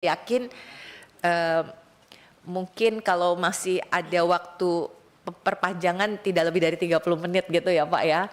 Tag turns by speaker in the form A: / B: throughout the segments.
A: yakin mungkin kalau masih ada waktu perpanjangan tidak lebih dari 30 menit gitu ya Pak ya.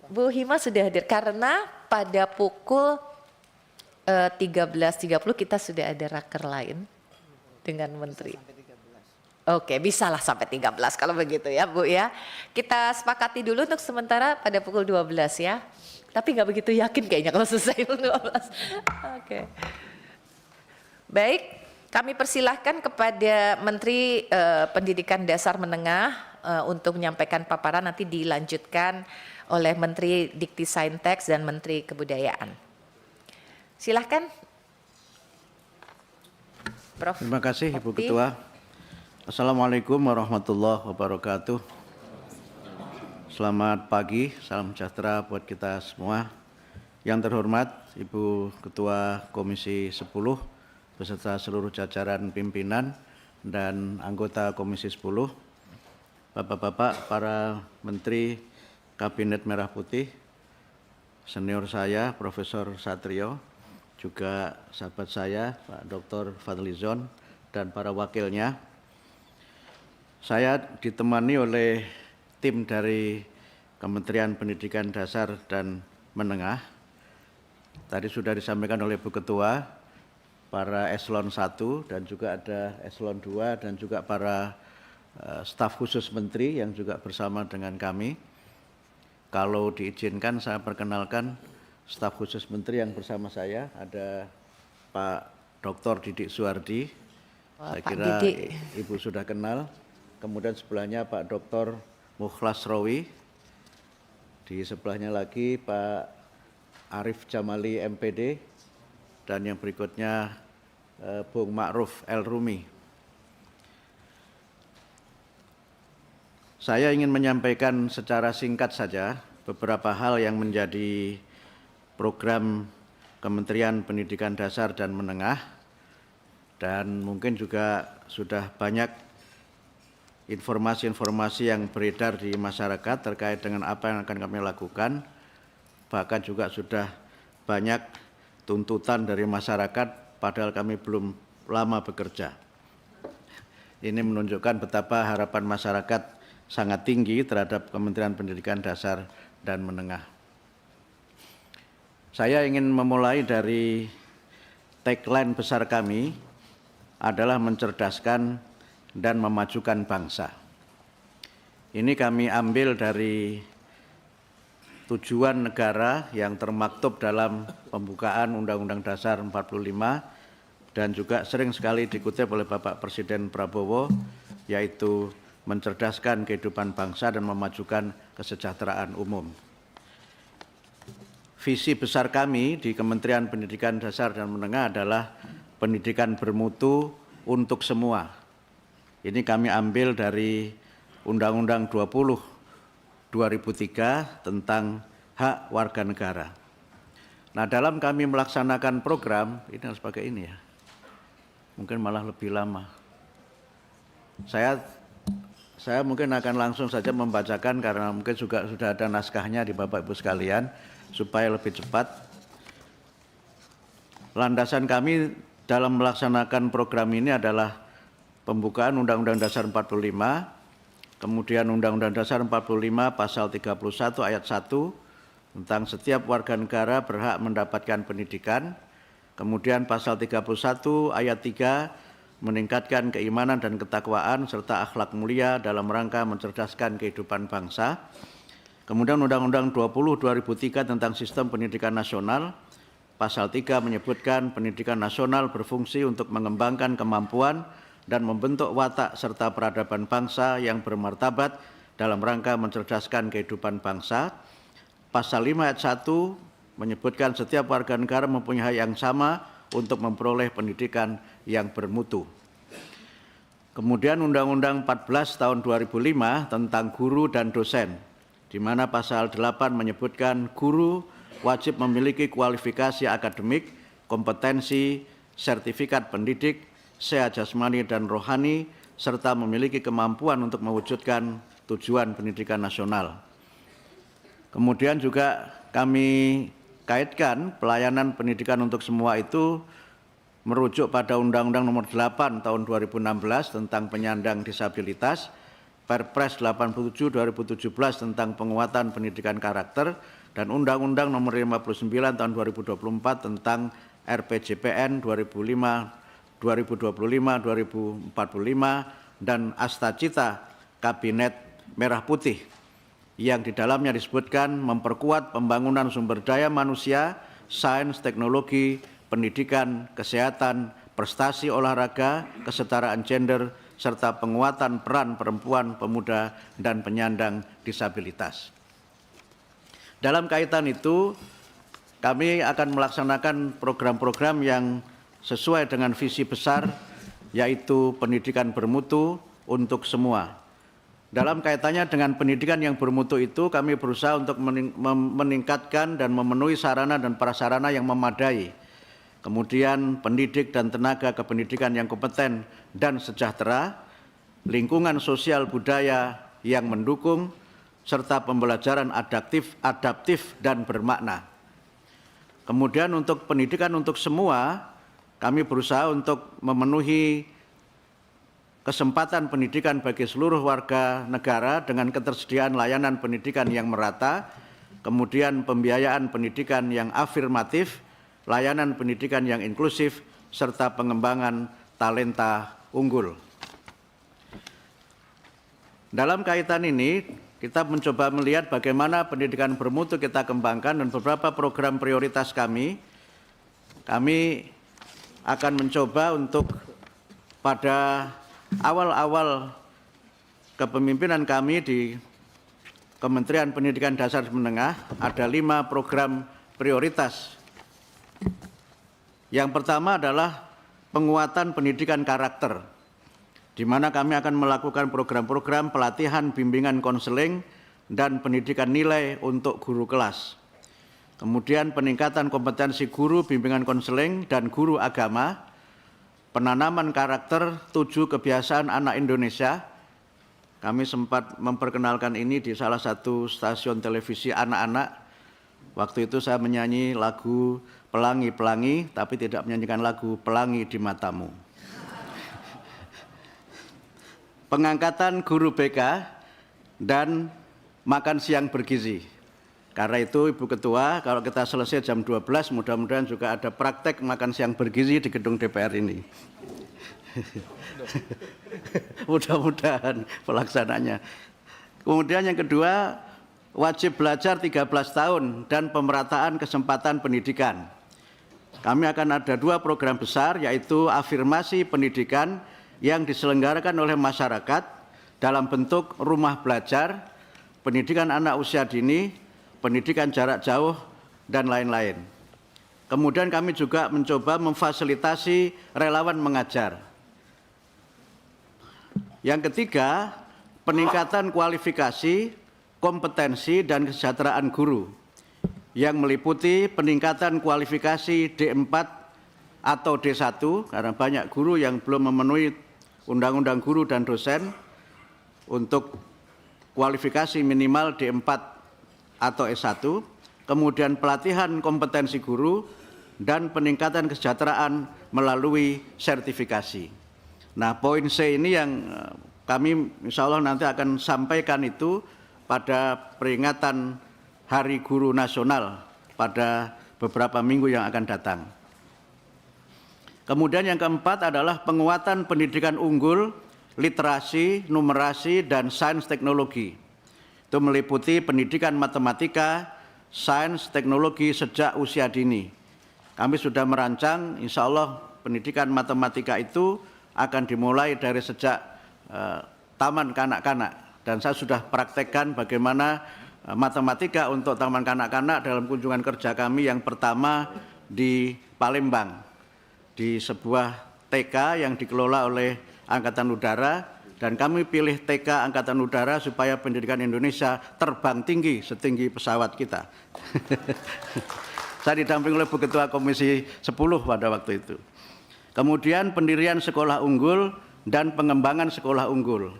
A: Bu Hima sudah hadir karena pada pukul 13.30 kita sudah ada raker lain dengan Menteri. Oke, bisalah sampai 13 kalau begitu ya Bu ya. Kita sepakati dulu untuk sementara pada pukul 12 ya. Tapi nggak begitu yakin kayaknya kalau selesai pukul 12. Oke. Baik, kami persilahkan kepada Menteri Pendidikan Dasar Menengah untuk menyampaikan paparan, nanti dilanjutkan oleh Menteri Dikti-Saintek dan Menteri Kebudayaan. Silahkan, Prof.
B: Terima kasih Ibu Ketua. Assalamualaikum warahmatullahi wabarakatuh. Selamat pagi, salam sejahtera buat kita semua. Yang terhormat Ibu Ketua Komisi 10 beserta seluruh jajaran pimpinan dan anggota Komisi 10, Bapak-bapak, para Menteri Kabinet Merah Putih, senior saya Profesor Satrio, juga sahabat saya Pak Dr. Fadlizon dan para wakilnya. Saya ditemani oleh tim dari Kementerian Pendidikan Dasar dan Menengah. Tadi sudah disampaikan oleh Bu Ketua, para eselon 1 dan juga ada eselon 2 dan juga para staf khusus menteri yang juga bersama dengan kami. Kalau diizinkan saya perkenalkan staf khusus menteri yang bersama saya, ada Pak Dr. Didik Suardi. Saya kira Ibu sudah kenal. Kemudian sebelahnya Pak Dr. Mukhlas Rawi. Di sebelahnya lagi Pak Arif Jamali MPD. Dan yang berikutnya Bung Ma'ruf El Rumi. Saya ingin menyampaikan secara singkat saja beberapa hal yang menjadi program Kementerian Pendidikan Dasar dan Menengah, dan mungkin juga sudah banyak informasi-informasi yang beredar di masyarakat terkait dengan apa yang akan kami lakukan. Bahkan juga sudah banyak tuntutan dari masyarakat padahal kami belum lama bekerja. Ini menunjukkan betapa harapan masyarakat sangat tinggi terhadap Kementerian Pendidikan Dasar dan Menengah. Saya ingin memulai dari tagline besar kami adalah mencerdaskan dan memajukan bangsa. Ini kami ambil dari tujuan negara yang termaktub dalam pembukaan Undang-Undang Dasar 45 dan juga sering sekali dikutip oleh Bapak Presiden Prabowo, yaitu mencerdaskan kehidupan bangsa dan memajukan kesejahteraan umum. Visi besar kami di Kementerian Pendidikan Dasar dan Menengah adalah pendidikan bermutu untuk semua. Ini kami ambil dari Undang-Undang 20 2003 tentang hak warga negara. Nah, dalam kami melaksanakan program, ini harus pakai ini ya, mungkin malah lebih lama. Saya mungkin akan langsung saja membacakan karena mungkin juga sudah ada naskahnya di Bapak Ibu sekalian, supaya lebih cepat. Landasan kami dalam melaksanakan program ini adalah pembukaan Undang-Undang Dasar 45, kemudian Undang-Undang Dasar 45 pasal 31 ayat 1 tentang setiap warga negara berhak mendapatkan pendidikan, kemudian pasal 31 ayat 3 meningkatkan keimanan dan ketakwaan serta akhlak mulia dalam rangka mencerdaskan kehidupan bangsa, kemudian Undang-Undang 20 2003 tentang sistem pendidikan nasional, pasal 3 menyebutkan pendidikan nasional berfungsi untuk mengembangkan kemampuan dan membentuk watak serta peradaban bangsa yang bermartabat dalam rangka mencerdaskan kehidupan bangsa. Pasal 5 ayat 1 menyebutkan setiap warga negara mempunyai hak yang sama untuk memperoleh pendidikan yang bermutu. Kemudian Undang-Undang 14 tahun 2005 tentang guru dan dosen, di mana pasal 8 menyebutkan guru wajib memiliki kualifikasi akademik, kompetensi, sertifikat pendidik, sehat jasmani dan rohani, serta memiliki kemampuan untuk mewujudkan tujuan pendidikan nasional. Kemudian juga kami kaitkan pelayanan pendidikan untuk semua itu merujuk pada Undang-Undang Nomor 8 Tahun 2016 tentang penyandang disabilitas, Perpres 87 2017 tentang penguatan pendidikan karakter, dan Undang-Undang Nomor 59 Tahun 2024 tentang RPJPN 2025, 2045, dan Astacita Kabinet Merah Putih, yang di dalamnya disebutkan memperkuat pembangunan sumber daya manusia, sains, teknologi, pendidikan, kesehatan, prestasi olahraga, kesetaraan gender, serta penguatan peran perempuan, pemuda, dan penyandang disabilitas. Dalam kaitan itu, kami akan melaksanakan program-program yang sesuai dengan visi besar, yaitu pendidikan bermutu untuk semua. Dalam kaitannya dengan pendidikan yang bermutu itu, kami berusaha untuk meningkatkan dan memenuhi sarana dan prasarana yang memadai. Kemudian pendidik dan tenaga kependidikan yang kompeten dan sejahtera, lingkungan sosial budaya yang mendukung, serta pembelajaran adaptif dan bermakna. Kemudian untuk pendidikan untuk semua, kami berusaha untuk memenuhi kesempatan pendidikan bagi seluruh warga negara dengan ketersediaan layanan pendidikan yang merata, kemudian pembiayaan pendidikan yang afirmatif, layanan pendidikan yang inklusif, serta pengembangan talenta unggul. Dalam kaitan ini, kita mencoba melihat bagaimana pendidikan bermutu kita kembangkan, dan beberapa program prioritas kami akan mencoba untuk pada awal-awal kepemimpinan kami di Kementerian Pendidikan Dasar dan Menengah, ada 5 program prioritas. Yang pertama adalah penguatan pendidikan karakter, di mana kami akan melakukan program-program pelatihan, bimbingan konseling, dan pendidikan nilai untuk guru kelas. Kemudian peningkatan kompetensi guru, bimbingan konseling, dan guru agama, penanaman karakter 7 kebiasaan anak Indonesia. Kami sempat memperkenalkan ini di salah satu stasiun televisi anak-anak. Waktu itu saya menyanyi lagu Pelangi-Pelangi, tapi tidak menyanyikan lagu Pelangi di Matamu. Pengangkatan guru BK dan makan siang bergizi. Karena itu Ibu Ketua, kalau kita selesai jam 12, mudah-mudahan juga ada praktek makan siang bergizi di gedung DPR ini. Mudah-mudahan pelaksananya. Kemudian yang kedua, wajib belajar 13 tahun dan pemerataan kesempatan pendidikan. Kami akan ada 2 program besar, yaitu afirmasi pendidikan yang diselenggarakan oleh masyarakat dalam bentuk rumah belajar, pendidikan anak usia dini, pendidikan jarak jauh, dan lain-lain. Kemudian kami juga mencoba memfasilitasi relawan mengajar. Yang ketiga, peningkatan kualifikasi, kompetensi, dan kesejahteraan guru yang meliputi peningkatan kualifikasi D4 atau D1, karena banyak guru yang belum memenuhi Undang-Undang Guru dan Dosen untuk kualifikasi minimal D4 atau S1, kemudian pelatihan kompetensi guru, dan peningkatan kesejahteraan melalui sertifikasi. Nah, poin C ini yang kami insya Allah nanti akan sampaikan itu pada peringatan Hari Guru Nasional pada beberapa minggu yang akan datang. Kemudian yang keempat adalah penguatan pendidikan unggul, literasi, numerasi, dan sains teknologi. Itu meliputi pendidikan matematika, sains, teknologi sejak usia dini. Kami sudah merancang, insya Allah pendidikan matematika itu akan dimulai dari sejak taman kanak-kanak. Dan saya sudah praktekkan bagaimana matematika untuk taman kanak-kanak dalam kunjungan kerja kami yang pertama di Palembang, di sebuah TK yang dikelola oleh Angkatan Udara, dan kami pilih TK Angkatan Udara supaya pendidikan Indonesia terbang tinggi setinggi pesawat kita. Saya didampingi oleh Bu Ketua Komisi 10 pada waktu itu. Kemudian pendirian sekolah unggul dan pengembangan sekolah unggul.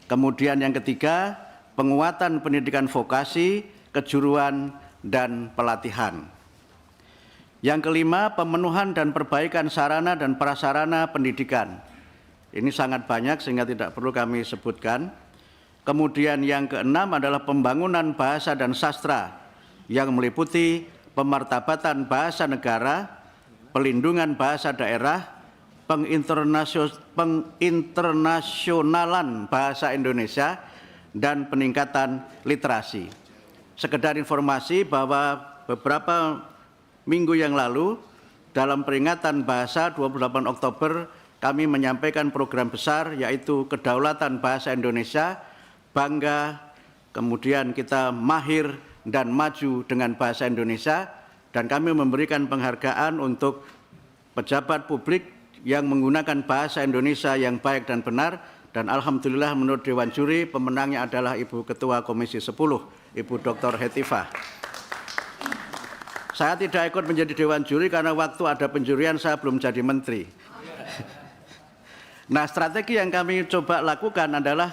B: Kemudian yang ketiga, penguatan pendidikan vokasi, kejuruan, dan pelatihan. Yang kelima, pemenuhan dan perbaikan sarana dan prasarana pendidikan. Ini sangat banyak sehingga tidak perlu kami sebutkan. Kemudian yang keenam adalah pembangunan bahasa dan sastra yang meliputi pemartabatan bahasa negara, pelindungan bahasa daerah, penginternasyonalan bahasa Indonesia, dan peningkatan literasi. Sekedar informasi bahwa beberapa minggu yang lalu dalam peringatan bahasa 28 Oktober kami menyampaikan program besar yaitu kedaulatan bahasa Indonesia, bangga, kemudian kita mahir dan maju dengan bahasa Indonesia, dan kami memberikan penghargaan untuk pejabat publik yang menggunakan bahasa Indonesia yang baik dan benar, dan alhamdulillah menurut Dewan Juri pemenangnya adalah Ibu Ketua Komisi 10, Ibu Dr. Hetifah. Saya tidak ikut menjadi Dewan Juri karena waktu ada penjurian saya belum jadi menteri. Nah, strategi yang kami coba lakukan adalah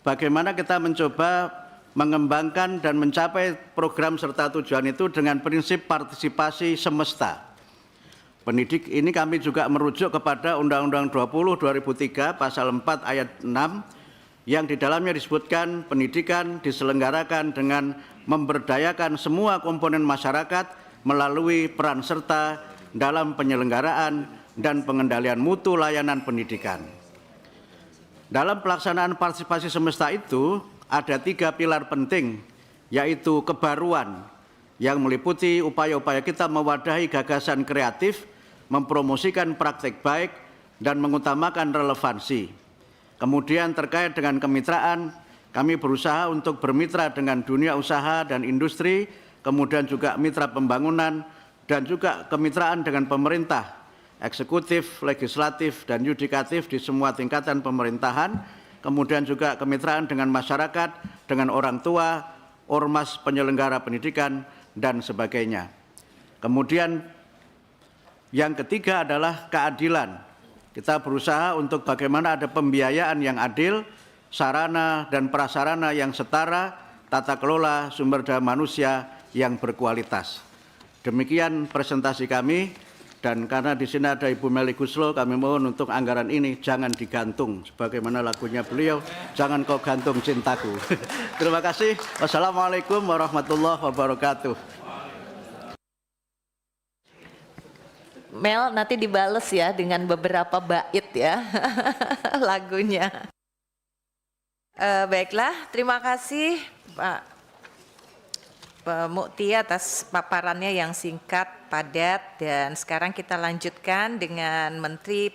B: bagaimana kita mencoba mengembangkan dan mencapai program serta tujuan itu dengan prinsip partisipasi semesta. Pendidik ini kami juga merujuk kepada Undang-Undang 20 2003 pasal 4 ayat 6 yang di dalamnya disebutkan pendidikan diselenggarakan dengan memberdayakan semua komponen masyarakat melalui peran serta dalam penyelenggaraan dan pengendalian mutu layanan pendidikan. Dalam pelaksanaan partisipasi semesta itu ada 3 pilar penting, yaitu kebaruan yang meliputi upaya-upaya kita mewadahi gagasan kreatif, mempromosikan praktek baik, dan mengutamakan relevansi. Kemudian terkait dengan kemitraan, kami berusaha untuk bermitra dengan dunia usaha dan industri, kemudian juga mitra pembangunan, dan juga kemitraan dengan pemerintah, eksekutif, legislatif, dan yudikatif di semua tingkatan pemerintahan, kemudian juga kemitraan dengan masyarakat, dengan orang tua, ormas penyelenggara pendidikan, dan sebagainya. Kemudian yang ketiga adalah keadilan. Kita berusaha untuk bagaimana ada pembiayaan yang adil, sarana dan prasarana yang setara, tata kelola sumber daya manusia yang berkualitas. Demikian presentasi kami, dan karena di sini ada Ibu Melly Guslo, kami mohon untuk anggaran ini jangan digantung, sebagaimana lagunya beliau, jangan kau gantung cintaku. Terima kasih. Wassalamualaikum warahmatullahi wabarakatuh.
A: Mel nanti dibales ya dengan beberapa bait ya lagunya. Baiklah, terima kasih Pak Mukti atas paparannya yang singkat, padat, dan sekarang kita lanjutkan dengan Menteri